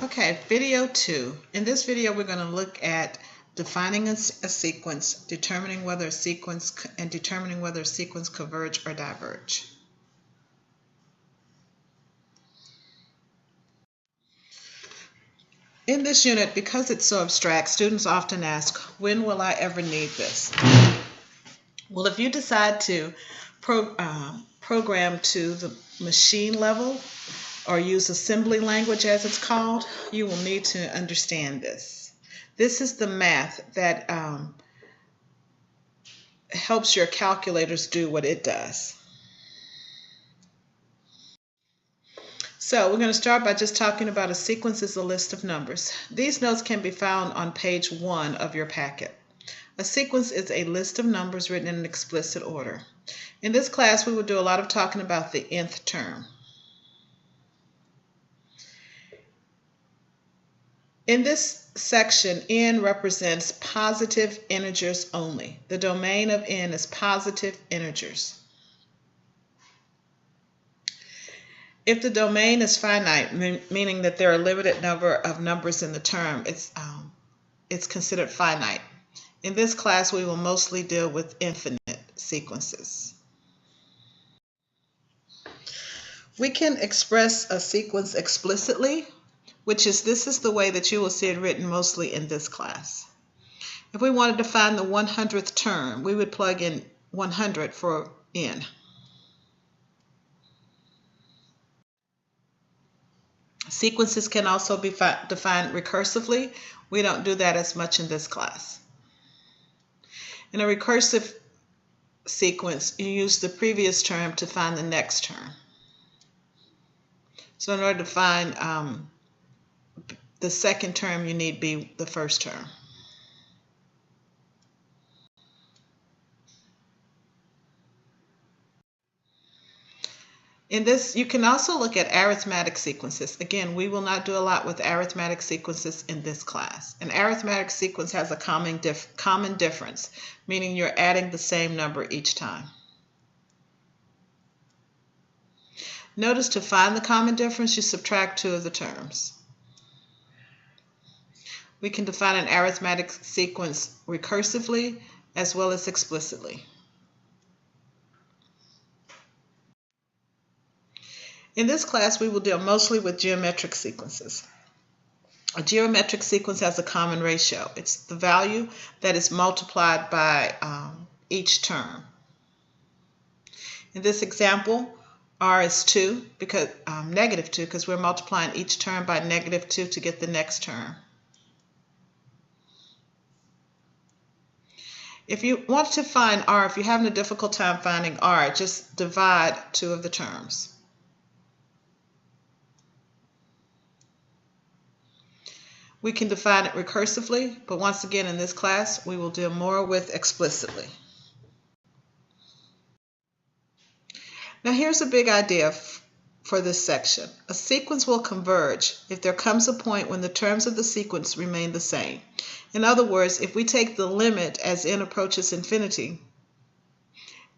Okay, video 2. In this video, we're going to look at defining a sequence, determining whether a sequence converge or diverge. In this unit, because it's so abstract, students often ask, when will I ever need this? Well, if you decide to program to the machine level, or use assembly language as it's called, you will need to understand this. This is the math that helps your calculators do what it does. So we're going to start by just talking about a sequence is a list of numbers. These notes can be found on page 1 of your packet. A sequence is a list of numbers written in an explicit order. In this class, we will do a lot of talking about the nth term. In this section, n represents positive integers only. The domain of n is positive integers. If the domain is finite, meaning that there are a limited number of numbers in the term, it's considered finite. In this class, we will mostly deal with infinite sequences. We can express a sequence explicitly, this is the way that you will see it written mostly in this class. If we wanted to find the 100th term, we would plug in 100 for n. Sequences can also be defined recursively. We don't do that as much in this class. In a recursive sequence, you use the previous term to find the next term. So in order to find the second term, you need be the first term. In this, you can also look at arithmetic sequences. Again, we will not do a lot with arithmetic sequences in this class. An arithmetic sequence has a common difference, meaning you're adding the same number each time. Notice to find the common difference, you subtract 2 of the terms. We can define an arithmetic sequence recursively as well as explicitly. In this class, we will deal mostly with geometric sequences. A geometric sequence has a common ratio. It's the value that is multiplied by each term. In this example, r is 2, because negative 2, because we're multiplying each term by negative 2 to get the next term. If you want to find r, if you're having a difficult time finding r, just divide 2 of the terms. We can define it recursively, but once again in this class, we will deal more with explicitly. Now here's a big idea for this section. A sequence will converge if there comes a point when the terms of the sequence remain the same. In other words, if we take the limit as n approaches infinity,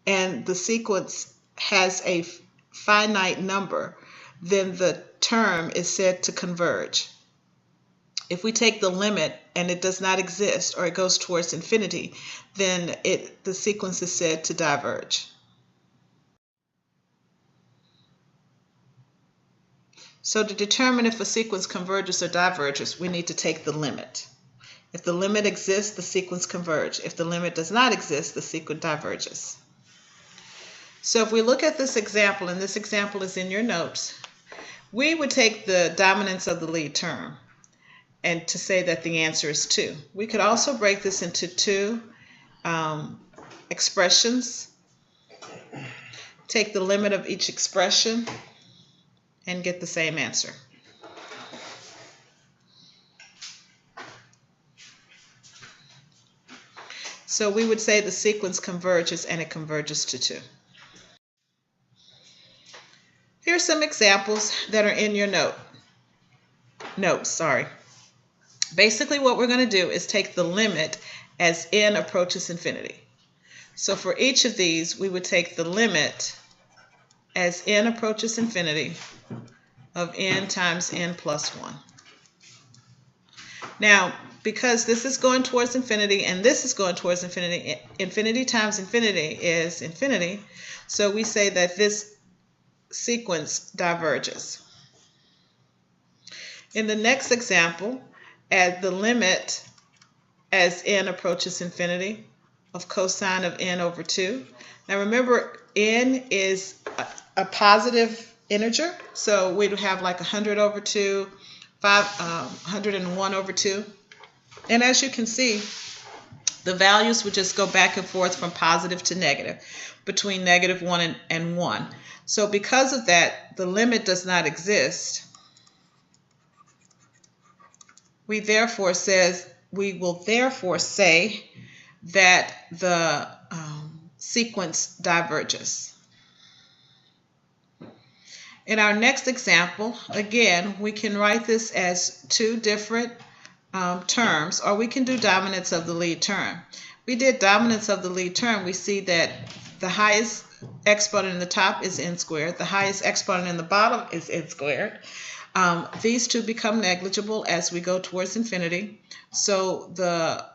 and the sequence has a finite number, then the term is said to converge. If we take the limit and it does not exist, or it goes towards infinity, then the sequence is said to diverge. So to determine if a sequence converges or diverges, we need to take the limit. If the limit exists, the sequence converges. If the limit does not exist, the sequence diverges. So if we look at this example, and this example is in your notes, we would take the dominance of the lead term and to say that the answer is 2. We could also break this into 2 expressions, take the limit of each expression, and get the same answer. So we would say the sequence converges, and it converges to 2. Here's some examples that are in your notes. Basically, what we're going to do is take the limit as n approaches infinity. So for each of these, we would take the limit as n approaches infinity of n times n plus 1. Now, because this is going towards infinity and this is going towards infinity, infinity times infinity is infinity, so we say that this sequence diverges. In the next example, at the limit as n approaches infinity of cosine of n over 2. Now remember, n is a positive integer, so we'd have like 100 over 2, 101 over 2. And as you can see, the values would just go back and forth from positive to negative, between -1 and 1. So because of that, the limit does not exist. We will therefore say that the sequence diverges. In our next example, again, we can write this as two different terms, or we can do dominance of the lead term. We did dominance of the lead term. We see that the highest exponent in the top is n squared. The highest exponent in the bottom is n squared. These two become negligible as we go towards infinity. So the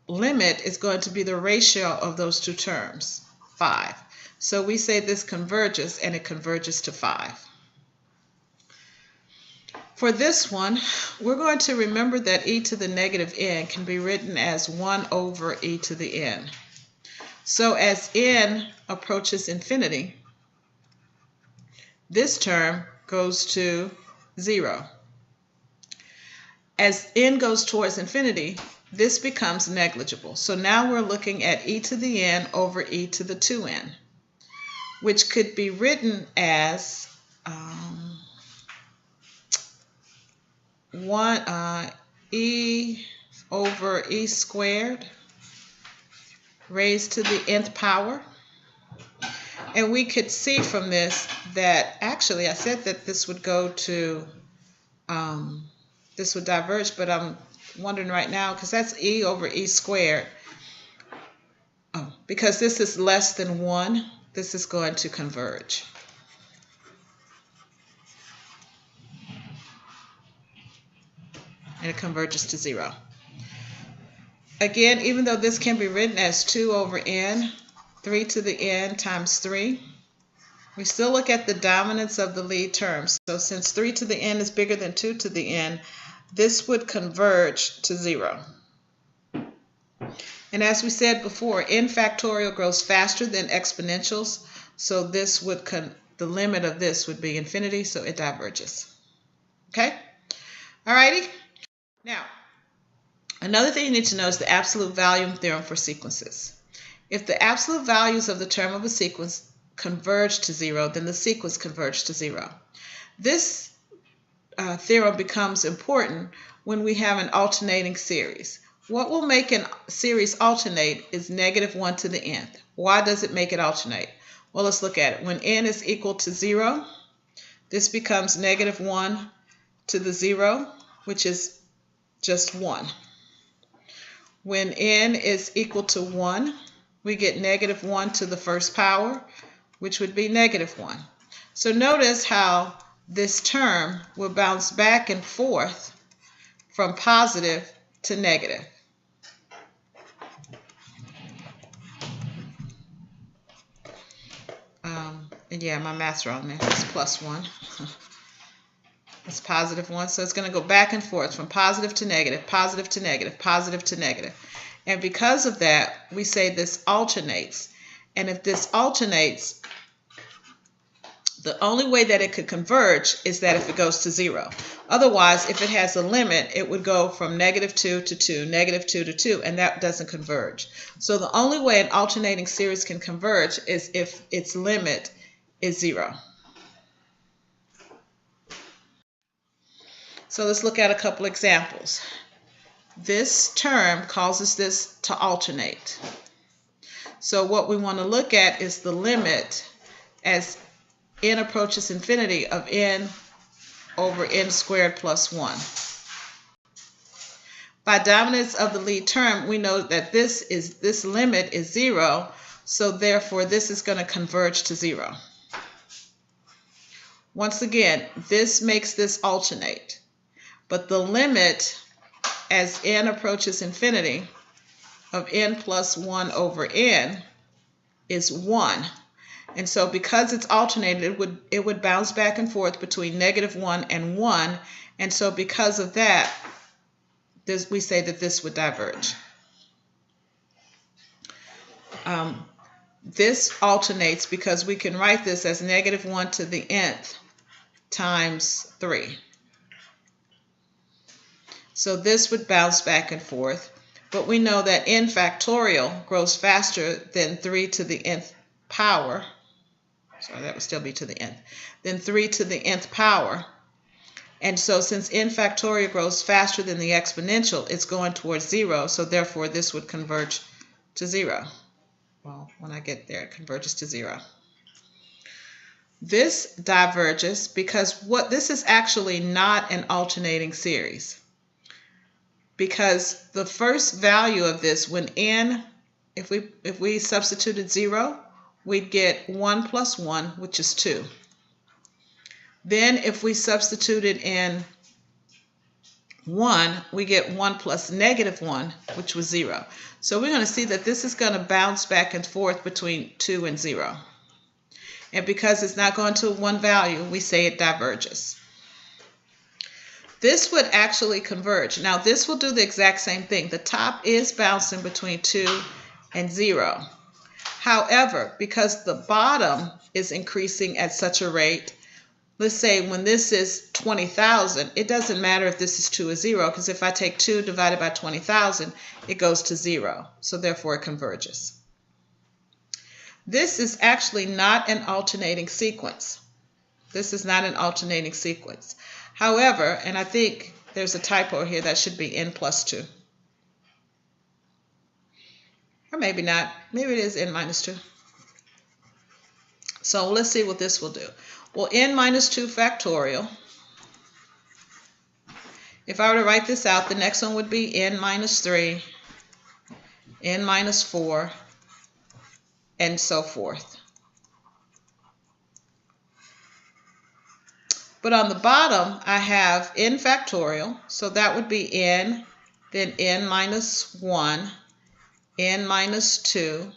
limit is going to be the ratio of those two terms, 5. So we say this converges, and it converges to 5. For this one, we're going to remember that e to the negative n can be written as 1 over e to the n. So as n approaches infinity, this term goes to 0. As n goes towards infinity, this becomes negligible. So now we're looking at e to the n over e to the 2n, which could be written as e over e squared raised to the nth power. And we could see from this that actually I said that this would go to, this would diverge, but I'm wondering right now, because that's e over e squared. Oh, because this is less than 1, this is going to converge. And it converges to 0. Again, even though this can be written as 2 over n, 3 to the n times 3, we still look at the dominance of the lead terms. So since 3 to the n is bigger than 2 to the n, this would converge to 0. And as we said before, n factorial grows faster than exponentials, so this would the limit of this would be infinity, so it diverges. Okay? Alrighty? Now, another thing you need to know is the absolute volume theorem for sequences. If the absolute values of the term of a sequence converge to 0, then the sequence converges to 0. This theorem becomes important when we have an alternating series. What will make a series alternate is -1 to the nth. Why does it make it alternate? Well, let's look at it. When n is equal to 0, this becomes -1 to the 0, which is just 1. When n is equal to 1, we get -1 to the first power, which would be -1. So notice how this term will bounce back and forth from positive to negative. And yeah, my math's wrong there. It's +1. It's +1, so it's going to go back and forth from positive to negative, positive to negative, positive to negative. And because of that, we say this alternates. And if this alternates, the only way that it could converge is that if it goes to 0. Otherwise, if it has a limit, it would go from -2 to 2, -2 to 2, and that doesn't converge. So the only way an alternating series can converge is if its limit is 0. So let's look at a couple examples. This term causes this to alternate. So what we want to look at is the limit as n approaches infinity of n over n squared plus 1. By dominance of the lead term, we know that this limit is 0, so therefore this is going to converge to 0. Once again, this makes this alternate, but the limit as n approaches infinity of n plus 1 over n is 1. And so because it's alternated, it would bounce back and forth between -1 and 1. And so because of that, we say that this would diverge. This alternates because we can write this as -1 to the nth times 3. So this would bounce back and forth. But we know that n factorial grows faster than 3 to the nth power. Sorry, that would still be to the nth. Then 3 to the nth power. And so since n factorial grows faster than the exponential, it's going towards 0. So therefore, this would converge to 0. Well, when I get there, it converges to 0. This diverges because this is actually not an alternating series. Because the first value of this, when n, if we substituted 0, we'd get 1 plus 1, which is 2. Then if we substituted in 1, we get 1 plus -1, which was 0. So we're going to see that this is going to bounce back and forth between 2 and 0. And because it's not going to one value, we say it diverges. This would actually converge. Now this will do the exact same thing. The top is bouncing between 2 and 0. However, because the bottom is increasing at such a rate, let's say when this is 20,000, it doesn't matter if this is 2 or 0, because if I take 2 divided by 20,000, it goes to 0. So therefore it converges. This is actually not an alternating sequence. This is not an alternating sequence. However, and I think there's a typo here, that should be n plus 2. Or maybe not. Maybe it is n minus 2. So let's see what this will do. Well, n minus 2 factorial. If I were to write this out, the next one would be n minus 3, n minus 4, and so forth. But on the bottom, I have n factorial, so that would be n, then n minus 1, n minus 2.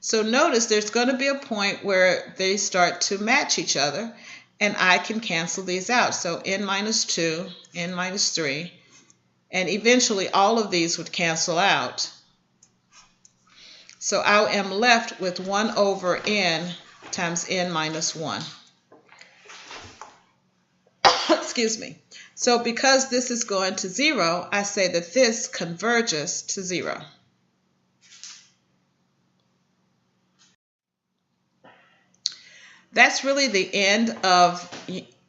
So notice there's going to be a point where they start to match each other, and I can cancel these out. So n minus 2, n minus 3, and eventually all of these would cancel out. So I am left with 1 over n times n minus 1. Excuse me. So because this is going to 0, I say that this converges to 0. That's really the end of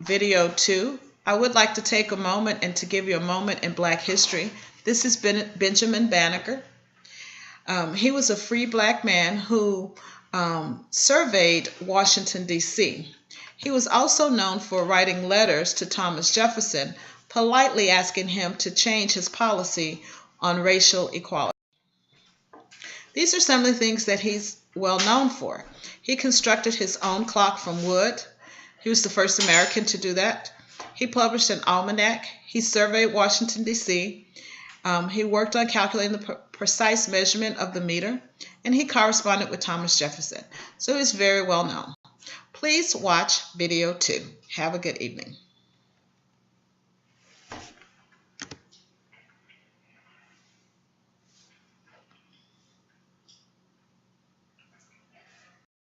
video 2. I would like to take a moment and to give you a moment in Black history. This has been Benjamin Banneker. He was a free black man who surveyed Washington, D.C. He was also known for writing letters to Thomas Jefferson, politely asking him to change his policy on racial equality. These are some of the things that he's well known for. He constructed his own clock from wood. He was the first American to do that. He published an almanac. He surveyed Washington, D.C. He worked on calculating the precise measurement of the meter, and he corresponded with Thomas Jefferson. So he's very well known. Please watch video 2. Have a good evening.